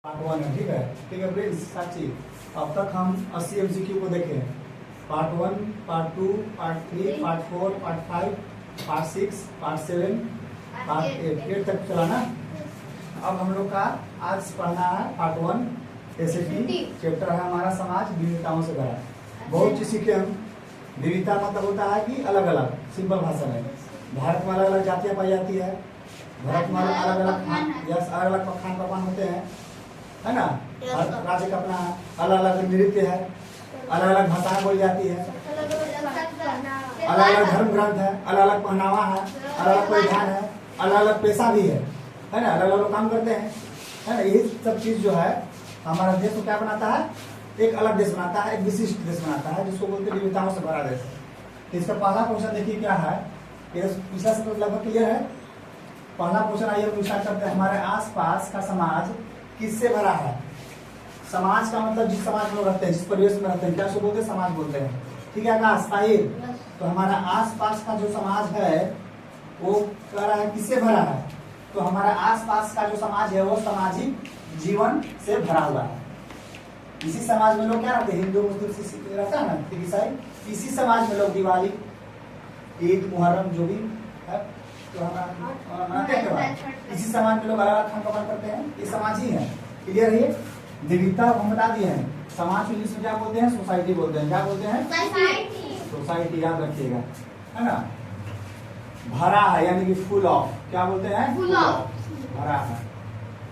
Part 1 है। ठीक है फ्रेंड्स, साक्षी अब तक हम 80 MCQ को देखे। Part 1, part 2, part 3, part 4, part 5, part 6, part 7, part 8 तक चला ना। अब हम लोग का आज पढ़ना है पार्ट 1 SAT चैप्टर है हमारा समाज विविधताओं से भरा। बहुत चीज सीखे हम। विविधता मतलब होता है कि अलग अलग, सिंपल भाषा में भारत में अलग अलग जातियां पाई जाती है। भारत में अलग अलग अलग अलग खान पकवान होते हैं, है ना। हर राज्य का अपना अलग अलग नृत्य है, अलग अलग भाषाएं बोली जाती है, अलग अलग धर्म ग्रंथ है, अलग अलग पहनावा है, अलग अलग परिधान है, अलग अलग पेशा भी है ना। अलग अलग लोग काम करते हैं, है ना। यही सब चीज जो है हमारा देश को क्या बनाता है, एक अलग देश बनाता है, एक विशिष्ट देश बनाता है, जिसको बोलते हैं विविधताओं से भरा देश। तो इसका पहला क्वेश्चन देखिए क्या है, पिछला से लगभग क्लियर है। पहला क्वेश्चन आइए पूछा करते हैं, हमारे आसपास का समाज किससे भरा है। समाज का मतलब जिस समाज में रहते हैं, जिस परिवेश में रहते हैं, क्या उसको बोलते हैं, समाज बोलते हैं। ठीक है ना, स्थायी। तो हमारा आसपास का जो समाज है वो कह रहा है किससे भरा है। तो हमारा आसपास का जो समाज है वो सामाजिक जीवन से भरा हुआ है। इसी समाज में लोग क्या रहते हैं, हिंदू मुस्लिम रहता है ना, ईसाई। इसी समाज में लोग दिवाली, ईद, मुहर्रम जो भी है तो हमारा मनाते हैं। इसी समाज में लोग अलग अलग खान पकान करते हैं, ये समाज ही है। क्लियर है। विविधता हम बता दिए हैं। समाज को इंग्लिश में क्या बोलते हैं, सोसाइटी बोलते हैं। क्या बोलते हैं, सोसाइटी। याद रखिएगा, है ना। भरा है यानी कि फुल ऑफ, क्या बोलते हैं, फुल ऑफ, भरा है।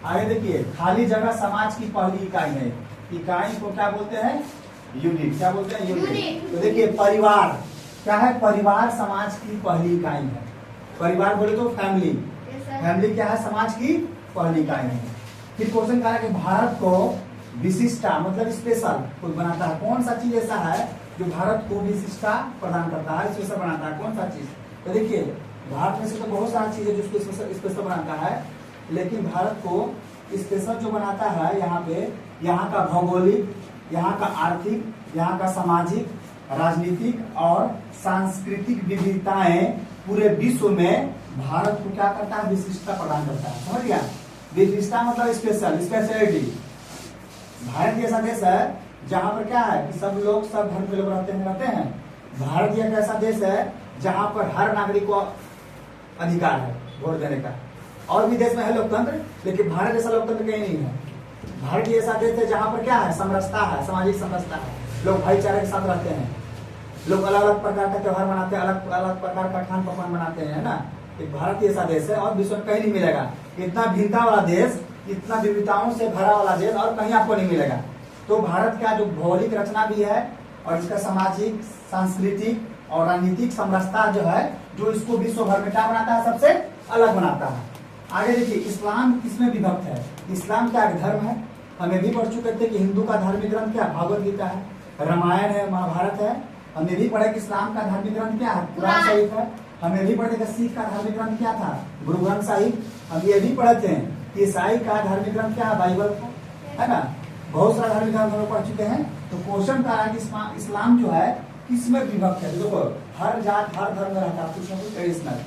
आगे देखिए, खाली जगह समाज की पहली इकाई है। इकाई को क्या बोलते हैं, यूनिट। क्या बोलते हैं, यूनिट। तो देखिए परिवार क्या है, परिवार समाज की पहली इकाई है। परिवार बोले तो फैमिली। फैमिली क्या है, समाज की पहली इकाई है। फिर क्वेश्चन कहा है कि भारत को विशिष्टता मतलब स्पेशल कुछ बनाता है। कौन सा चीज ऐसा है जो भारत को विशिष्टता प्रदान करता है, स्पेशल बनाता है, कौन सा चीज। तो देखिए भारत में से तो बहुत सारी चीजें जिसको स्पेशल बनाता है, लेकिन भारत को स्पेशल जो बनाता है यहाँ पे, यहाँ का भौगोलिक, यहाँ का आर्थिक, यहाँ का सामाजिक, राजनीतिक और सांस्कृतिक विविधताएं पूरे विश्व में भारत को क्या करता है, विशिष्टता प्रदान करता है। समझ गया। विशिष्टता मतलब स्पेशल, स्पेशलिटी। भारत ऐसा देश है जहाँ पर क्या है कि सब लोग सब धर्म के लोग रहते हैं। भारत एक ऐसा देश है जहाँ पर हर नागरिक को अधिकार है वोट देने का। और भी देश में है लोकतंत्र, लेकिन भारत जैसा लोकतंत्र कहीं नहीं है। भारत ऐसा देश है जहाँ पर क्या है, समरसता है, सामाजिक समरसता है। लोग भाईचारे के साथ रहते हैं। लोग अलग अलग प्रकार का त्योहार मनाते हैं, अलग अलग प्रकार का खान पकवान बनाते हैं, है ना। एक भारत ऐसा देश है और विश्व में कहीं नहीं मिलेगा। इतना भिन्नता वाला देश, इतना विविधताओं से भरा वाला देश और कहीं आपको नहीं मिलेगा। तो भारत का जो भौगोलिक रचना भी है और इसका सामाजिक, सांस्कृतिक और राजनीतिक समरसता जो है, जो इसको विश्व भर में क्या बनाता है, सबसे अलग बनाता है। आगे देखिए, इस्लाम किसमें विभक्त है। इस्लाम क्या धर्म है। हमें भी पढ़ चुके थे कि हिंदू का धार्मिक ग्रंथ क्या, भगवद गीता है, रामायण है, महाभारत है। हमने भी पढ़ा कि इस्लाम का धार्मिक ग्रंथ क्या है, कुरान शरीफ है। हमें भी पढ़े थे सिख का धार्मिक ग्रंथ क्या था, गुरु ग्रंथ साहिब। हम ये भी पढ़े थे कि ईसाई का धार्मिक ग्रंथ क्या है, बाइबल, है ना। बहुत सारा धार्मिक ग्रंथ हम लोग पढ़ चुके हैं। तो क्वेश्चन का है कि इस्लाम जो है किसमें विभक्त है। देखो हर जात हर धर्म में रहता है कुछ ना कुछ ट्रेडिशनल,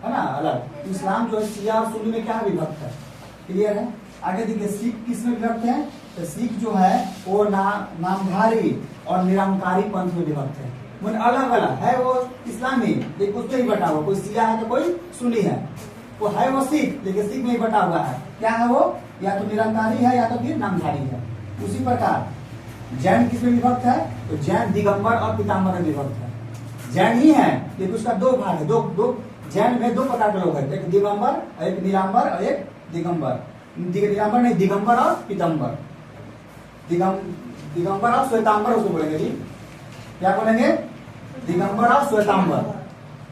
है ना, अलग। इस्लाम जो है शिया और सुन्नी में क्या विभक्त है। क्लियर है। आगे देखिए, सिख किसमें विभक्त है। तो सिख जो है वो नामधारी और निरंकारी पंथ में विभक्त है। अलग अलग है वो इस्लामी, लेकिन उसमें ही बटा हुआ, कोई शिया है तो कोई सुन्नी है। वो है वो सिख, लेकिन सिख में ही बटा हुआ है। क्या है वो, या तो निरंकारी है या तो फिर नामधारी है। उसी प्रकार जैन किसमें विभक्त है। तो जैन दिगंबर और पीताम्बर में विभक्त है। जैन ही है लेकिन उसका दो भाग है। दो जैन में दो प्रकार के लोग हैं, एक दिगंबर, एक नीलांबर और एक दिगंबर। दिगंबर नहीं, दिगंबर और पीताम्बर। दिगंबर और श्वेतांबर उसको बोलेंगे जी। क्या बोलेंगे, दिगंबर और श्वेतांबर।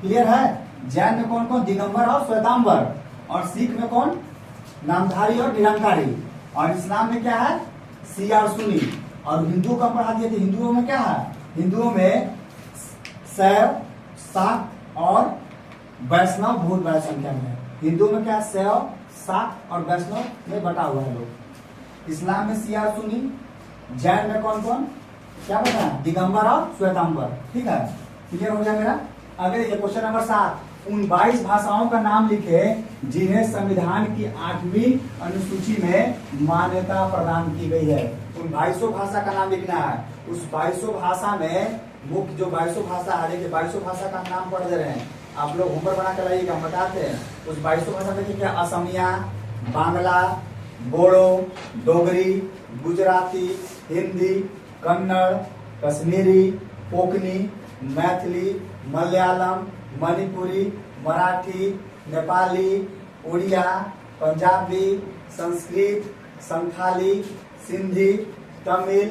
क्लियर है। जैन में कौन कौन, दिगंबर और श्वेतांबर। और सिख में कौन, नामधारी और निरंकारी। और इस्लाम में क्या है, शिया और सुन्नी। और हिंदू का पढ़ा दिए थे। हिंदुओं में क्या है, हिंदुओं में शैव, शाक्त और वैष्णव बहुत बड़ा संख्या में है। हिंदुओं में क्या, शैव, शाक्त और वैष्णव में बटा हुआ है लोग। इस्लाम में शिया और सुन्नी। जैन में कौन कौन, क्या बताया, दिगंबर और श्वेतांबर। ठीक है, क्लियर हो गया मेरा। आगे देखिए क्वेश्चन नंबर 7। उन 22 भाषाओं का नाम लिखे जिन्हें संविधान की 8वीं अनुसूची में मान्यता प्रदान की गई है। उन 22 भाषा का नाम लिखना है। उस 22 भाषा में मुख्य जो 22 भाषा है, देखिए 22 भाषा का नाम पढ़ दे रहे हैं आप लोग, होमवर्क बना कर लाइएगा, हम बताते हैं। उस 22 भाषा में क्या, असमिया, बांग्ला, बोडो, डोगरी, गुजराती, हिंदी, कन्नड़, कश्मीरी, कोंकणी, मैथिली, मलयालम, मणिपुरी, मराठी, नेपाली, उड़िया, पंजाबी, संस्कृत, संथाली, सिंधी, तमिल,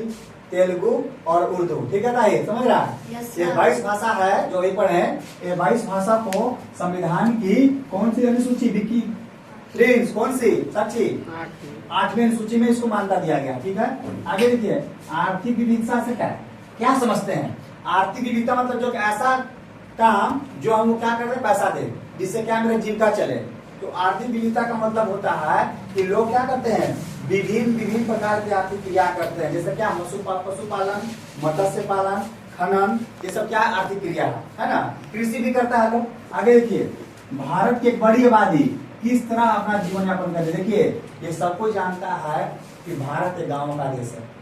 तेलुगु और उर्दू। ठीक है भाई, समझ रहा है? ये 22 भाषा है जो ये पढ़े। ये 22 भाषा को संविधान की कौन सी अनुसूची, विकी प्रिंस, कौन सी साक्षी, 8वीं अनुसूची में इसको मान्यता दिया गया। ठीक है, आगे देखिए, आर्थिक विविधता से क्या समझते हैं? आर्थिक विविधता मतलब जो ऐसा काम जो हम क्या करते हैं, पैसा दे, जिससे क्या मेरे जीविका चले। तो आर्थिक विविधता का मतलब होता है कि लोग क्या करते हैं, विभिन्न प्रकार की आर्थिक क्रिया करते हैं। जैसे क्या, पशुपालन, मत्स्य पालन, खनन, ये सब क्या आर्थिक क्रिया है ना। कृषि भी करता है लोग। आगे देखिए, भारत की एक बड़ी आबादी किस तरह अपना जीवन यापन करते हैं। देखिए, ये सबको जानता है कि भारत एक गाँव का देश है।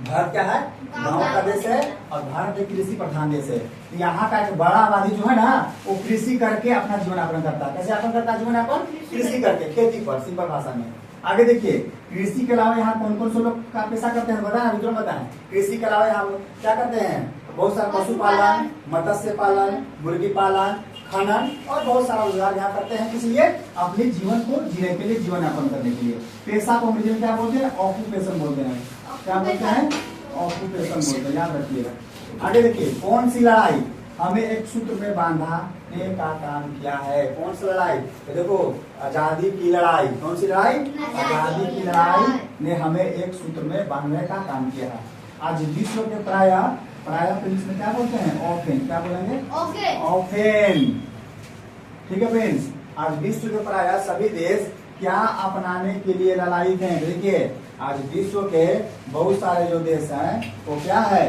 भारत क्या है, गांव का देश है, और भारत एक कृषि प्रधान देश है। यहाँ का एक बड़ा आबादी जो है ना, वो कृषि करके अपना जीवन यापन करता है। कैसे यापन करता है जीवन यापन? कृषि करके, खेती पर, सिंपल भाषा में। आगे देखिए, कृषि के अलावा यहाँ कौन कौन से लोग का पेशा करते हैं बताएं, अभी तुरंत बताएं। कृषि के अलावा यहाँ क्या करते हैं, बहुत सारा पशुपालन, मत्स्य पालन, मुर्गी पालन, खनन और बहुत सारा रोजगार यहाँ करते हैं। इसलिए अपने जीवन को जीने के लिए, जीवन यापन करने के लिए। पेशा को अंग्रेजी में क्या बोलते हैं, ऑक्यूपेशन बोलते हैं। क्या बोलते हैं, ऑक्यूपेशन बोलते हैं, याद रखिएगा। आगे देखिए, कौन सी लड़ाई हमें एक सूत्र में बांधने का काम किया है? कौन सी लड़ाई? तो देखो, आजादी की लड़ाई। कौन सी लड़ाई? आजादी की लड़ाई ने हमें एक सूत्र में बांधने का काम किया है। आज विश्व के प्राय प्रिंस में क्या बोलते हैं, ऑफेन। क्या बोलेंगे, ऑफेन। ठीक है फ्रेंड्स, आज विश्व के प्राय सभी देश क्या अपनाने के लिए ललायित हैं? देखिए, आज विश्व के बहुत सारे जो देश हैं वो क्या है,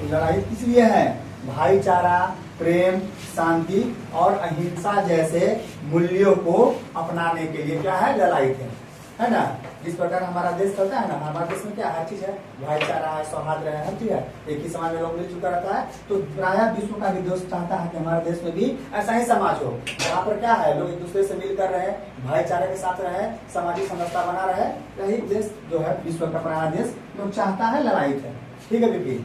लड़ाई किस लिए है? भाईचारा, प्रेम, शांति और अहिंसा जैसे मूल्यों को अपनाने के लिए क्या है, ललायित है ना। जिस प्रकार हमारा देश चलता है ना, हमारे देश में क्या हर चीज है, भाईचारा है, सौहार्द है, हर चीज है, एक ही समाज में लोग मिल चुका रहता है। तो प्राय विश्व का भी दोस्त चाहता है कि हमारे देश में भी ऐसा ही समाज हो, जहाँ पर क्या है, लोग एक दूसरे से मिलकर रहे, भाईचारे के साथ रहे, सामाजिक समरसता बना रहे। यही देश जो है विश्व का प्राय देश लोग चाहता है, ललायित है। ठीक है बीपी।